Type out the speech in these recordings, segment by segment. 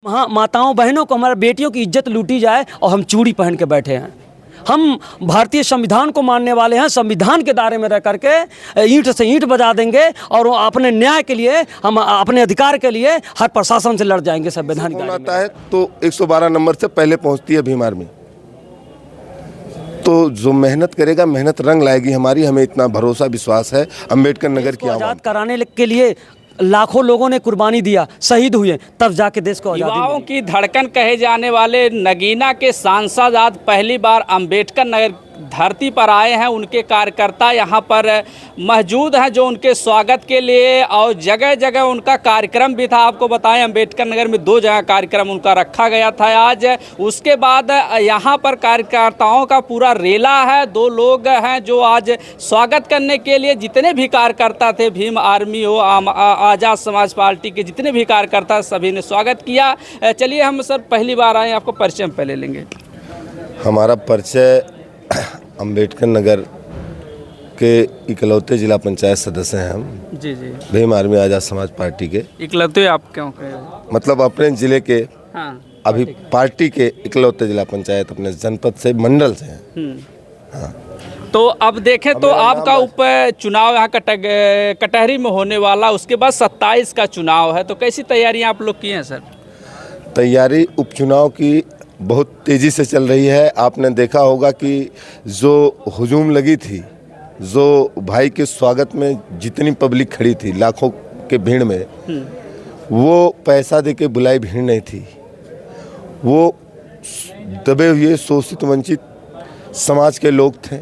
माताओं बहनों को, हमारे बेटियों की इज्जत लूटी जाए और हम चूड़ी पहन के बैठे हैं। हम भारतीय संविधान को मानने वाले हैं। संविधान के दायरे में रह करके ईंट से ईंट बजा देंगे और वो अपने न्याय के लिए, हम अपने अधिकार के लिए हर प्रशासन से लड़ जाएंगे। संविधान फोन आता है तो 112 नंबर से पहले पहुंचती है भीम आर्मी। तो जो मेहनत करेगा, मेहनत रंग लाएगी हमारी, हमें इतना भरोसा विश्वास है। अम्बेडकर नगर की आज़ाद कराने के लिए लाखों लोगों ने कुर्बानी दिया, शहीद हुए, तब जाके देश को आज़ादी युवाओं की धड़कन कहे जाने वाले नगीना के सांसद आज पहली बार अम्बेडकर नगर धरती पर आए हैं। उनके कार्यकर्ता यहाँ पर मौजूद हैं जो उनके स्वागत के लिए, और जगह जगह उनका कार्यक्रम भी था। आपको बताएं अम्बेडकर नगर में 2 जगह कार्यक्रम उनका रखा गया था आज। उसके बाद यहाँ पर कार्यकर्ताओं का पूरा रेला है। 2 लोग हैं जो आज स्वागत करने के लिए, जितने भी कार्यकर्ता थे, भीम आर्मी हो, आज़ाद समाज पार्टी के जितने भी कार्यकर्ता, सभी ने स्वागत किया। चलिए हम सर पहली बार आए, आपको परिचय हम पहले लेंगे। हमारा परिचय अम्बेडकर नगर के इकलौते जिला पंचायत सदस्य हैं हम। जी। भीम आर्मी आज़ाद समाज पार्टी के इकलौते आप क्यों कहे? मतलब अपने जिले के, हाँ, अभी पार्टी के इकलौते जिला पंचायत अपने जनपद से, मंडल से हैं। हाँ। तो अब देखें तो आपका उप चुनाव यहाँ कटहरी में होने वाला, उसके बाद 27 का चुनाव है, तो कैसी तैयारियां आप लोग की हैं सर? तैयारी उपचुनाव की बहुत तेज़ी से चल रही है। आपने देखा होगा कि जो हुजूम लगी थी, जो भाई के स्वागत में जितनी पब्लिक खड़ी थी, लाखों के भीड़ में, वो पैसा देके बुलाई भीड़ नहीं थी। वो दबे हुए, शोषित, वंचित समाज के लोग थे,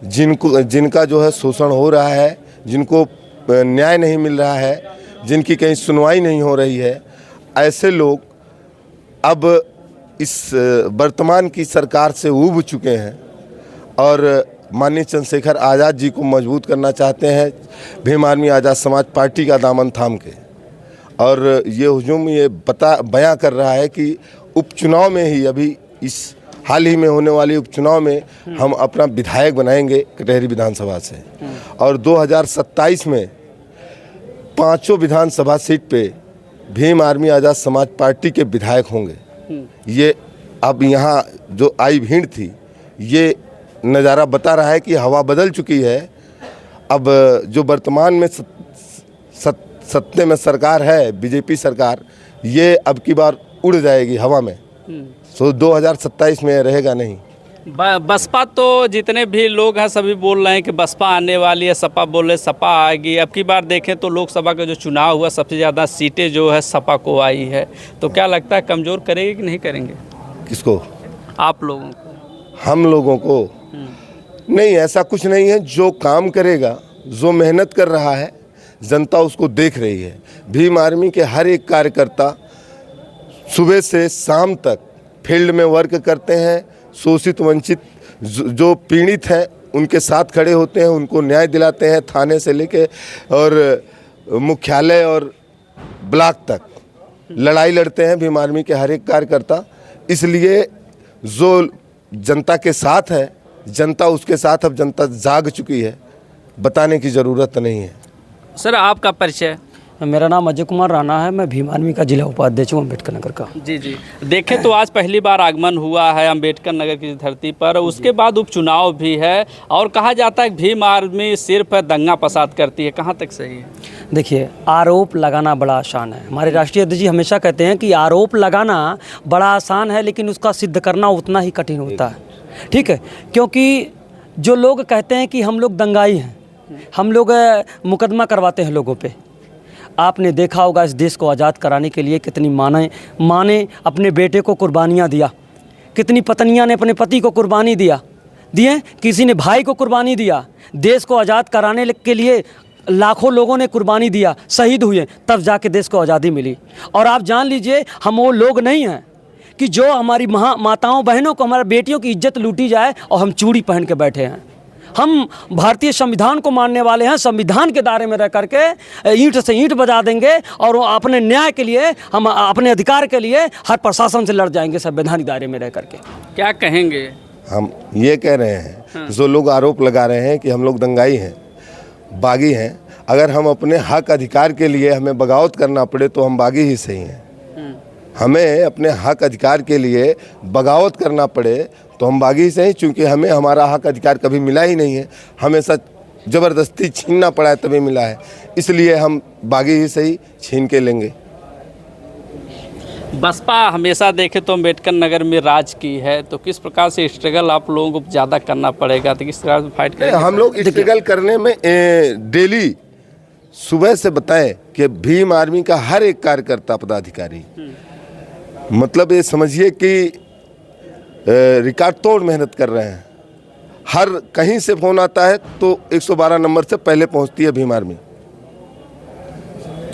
जिनका जो है शोषण हो रहा है, जिनको न्याय नहीं मिल रहा है, जिनकी कहीं सुनवाई नहीं हो रही है। ऐसे लोग अब इस वर्तमान की सरकार से ऊब चुके हैं और माननीय चंद्रशेखर आज़ाद जी को मजबूत करना चाहते हैं भीम आर्मी आज़ाद समाज पार्टी का दामन थाम के। और ये हुजूम ये बयां कर रहा है कि उपचुनाव में ही, अभी इस हाल ही में होने वाली उपचुनाव में हम अपना विधायक बनाएंगे कटहरी विधानसभा से, और 2027 में 5 विधानसभा सीट पे भीम आर्मी आज़ाद समाज पार्टी के विधायक होंगे। ये अब यहाँ जो आई भीड़ थी, ये नज़ारा बता रहा है कि हवा बदल चुकी है। अब जो वर्तमान में सत्ते में सरकार है, बीजेपी सरकार, ये अब की बार उड़ जाएगी हवा में। सो 2027 में रहेगा नहीं। बसपा तो जितने भी लोग हैं सभी बोल रहे हैं कि बसपा आने वाली है, सपा बोल रहे सपा आएगी। अब की बार देखें तो लोकसभा का जो चुनाव हुआ, सबसे ज़्यादा सीटें जो है सपा को आई है, तो क्या लगता है कमज़ोर करेंगे कि नहीं करेंगे? किसको? आप लोगों को। हम लोगों को नहीं, ऐसा कुछ नहीं है। जो काम करेगा, जो मेहनत कर रहा है, जनता उसको देख रही है। भीम आर्मी के हर एक कार्यकर्ता सुबह से शाम तक फील्ड में वर्क करते हैं। शोषित, वंचित, जो पीड़ित हैं, उनके साथ खड़े होते हैं, उनको न्याय दिलाते हैं, थाने से लेके और मुख्यालय और ब्लॉक तक लड़ाई लड़ते हैं भीम आर्मी के हर एक कार्यकर्ता। इसलिए जो जनता के साथ है, जनता उसके साथ, अब जनता जाग चुकी है, बताने की ज़रूरत नहीं है। सर आपका परिचय? मेरा नाम अजय कुमार राणा है। मैं भीम आर्मी का जिला उपाध्यक्ष हूँ अम्बेडकर नगर का। जी। देखें तो आज पहली बार आगमन हुआ है अम्बेडकर नगर की धरती पर, उसके बाद उपचुनाव भी है, और कहा जाता है कि भीम आर्मी सिर्फ दंगा फसाद करती है। कहाँ तक सही है? देखिए, आरोप लगाना बड़ा आसान है। हमारे राष्ट्रीय अध्यक्ष जी हमेशा कहते हैं कि आरोप लगाना बड़ा आसान है, लेकिन उसका सिद्ध करना उतना ही कठिन होता है। ठीक है, क्योंकि जो लोग कहते हैं कि हम लोग दंगाई हैं, हम लोग मुकदमा करवाते हैं लोगों पे, आपने देखा होगा इस देश को आज़ाद कराने के लिए कितनी माँ ने अपने बेटे को कुर्बानियाँ दिया, कितनी पत्नियाँ ने अपने पति को कुर्बानी दिए, किसी ने भाई को कुर्बानी दिया। देश को आज़ाद कराने के लिए लाखों लोगों ने कुर्बानी दिया, शहीद हुए, तब जाके देश को आज़ादी मिली। और आप जान लीजिए, हम वो लोग नहीं हैं कि जो हमारी माताओं बहनों को, हमारी बेटियों की इज्जत लूटी जाए और हम चूड़ी पहन के बैठे हैं। हम भारतीय संविधान को मानने वाले हैं। संविधान के दायरे में रह करके ईंट से ईंट बजा देंगे और अपने न्याय के लिए, हम अपने अधिकार के लिए हर प्रशासन से लड़ जाएंगे संवैधानिक दायरे में रह करके। क्या कहेंगे? हम ये कह रहे हैं, जो लोग आरोप लगा रहे हैं कि हम लोग दंगाई हैं, बागी हैं, अगर हम अपने हक अधिकार के लिए हमें बगावत करना पड़े तो हम बागी ही सही हैं। हमें अपने हक अधिकार के लिए बगावत करना पड़े तो हम बागी से ही, चूँकि हमें हमारा हक अधिकार कभी मिला ही नहीं है, हमेशा ज़बरदस्ती छीनना पड़ा है तभी मिला है, इसलिए हम बागी ही सही छीन के लेंगे। बसपा हमेशा देखे तो अम्बेडकर नगर में राज की है, तो किस प्रकार से स्ट्रगल आप लोगों को ज़्यादा करना पड़ेगा, तो किस प्रकार से फाइट करेंगे? हम लोग स्ट्रगल करने में डेली सुबह से बताएं कि भीम आर्मी का हर एक कार्यकर्ता पदाधिकारी, मतलब ये समझिए कि रिकॉर्ड तोड़ मेहनत कर रहे हैं। हर कहीं से फ़ोन आता है तो 112 नंबर से पहले पहुंचती है भीम आर्मी।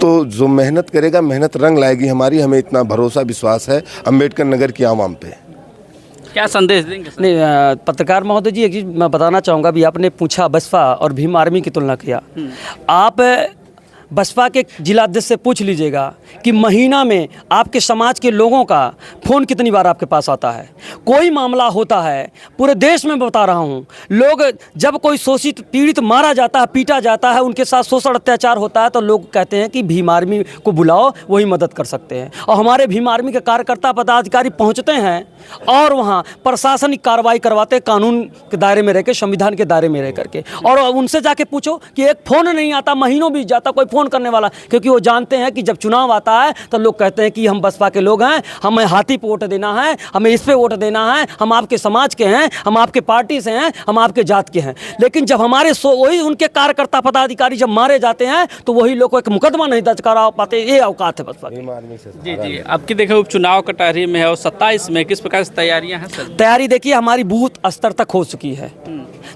तो जो मेहनत करेगा, मेहनत रंग लाएगी हमारी, हमें इतना भरोसा विश्वास है अम्बेडकर नगर की आवाम पे। क्या संदेश देंगे सर? नहीं, पत्रकार महोदय जी, एक चीज़ मैं बताना चाहूँगा। अभी आपने पूछा बसपा और भीम आर्मी की तुलना किया। आप बसपा के जिलाध्यक्ष से पूछ लीजिएगा कि महीना में आपके समाज के लोगों का फ़ोन कितनी बार आपके पास आता है। कोई मामला होता है, पूरे देश में बता रहा हूँ, लोग जब कोई शोषित पीड़ित मारा जाता है, पीटा जाता है, उनके साथ शोषण अत्याचार होता है, तो लोग कहते हैं कि भीम आर्मी को बुलाओ, वही मदद कर सकते हैं। और हमारे भीम आर्मी के कार्यकर्ता पदाधिकारी पहुँचते हैं और वहाँ प्रशासनिक कार्रवाई करवाते, कानून के दायरे में रह के, संविधान के दायरे में रह करके। और उनसे जाके पूछो कि एक फ़ोन नहीं आता, महीनों बीत जाता कोई फ़ोन करने वाला, क्योंकि वो जानते हैं कि जब चुनाव आता है तो लोग कहते हैं कि हम बसपा के लोग हैं, हमें हाथी पे वोट देना है, हमें इस पे वोट देना है, हम आपके समाज के हैं, हम आपके पार्टी से हैं, हम आपके जात के हैं। लेकिन जब हमारे वही उनके कार्यकर्ता पदाधिकारी जब मारे जाते हैं तो वही लोग को एक मुकदमा नहीं दर्ज करा पाते। ये औकात है बसपा की। जी, अब की देखो उपचुनाव कटहरी में है और 27 में किस प्रकार से तैयारियां हैं सर? तैयारी देखिए हमारी बूथ स्तर तक हो चुकी है।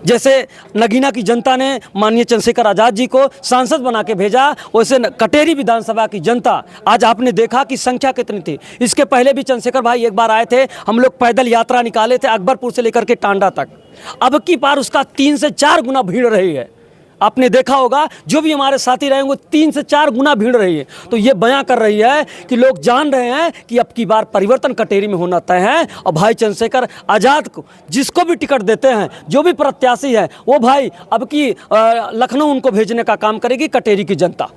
जैसे नगीना की जनता ने माननीय चंद्रशेखर आज़ाद जी को सांसद बना के भेजा, वैसे कटेरी विधानसभा की जनता, आज आपने देखा कि संख्या कितनी थी। इसके पहले भी चंद्रशेखर भाई एक बार आए थे, हम लोग पैदल यात्रा निकाले थे अकबरपुर से लेकर के टांडा तक। अब की बार उसका 3 से 4 गुना भीड़ रही है। आपने देखा होगा, जो भी हमारे साथी रहेंगे 3 से 4 गुना भीड़ रही है। तो ये बयां कर रही है कि लोग जान रहे हैं कि अब की बार परिवर्तन कटेरी में होना तय है। और भाई चंद्रशेखर आज़ाद को जिसको भी टिकट देते हैं, जो भी प्रत्याशी है, वो भाई अब की लखनऊ उनको भेजने का काम करेगी कटेरी की जनता।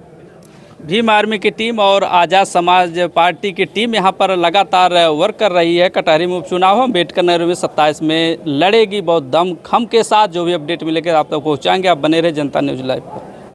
भीम आर्मी की टीम और आज़ाद समाज पार्टी की टीम यहाँ पर लगातार वर्क कर रही है। कटहरी में उपचुनाव अम्बेडकर नगर में 27 में लड़ेगी बहुत दम खम के साथ। जो भी अपडेट मिलेगा आप तक पहुँचाएंगे। आप बने रहे जनता न्यूज़ लाइव पर।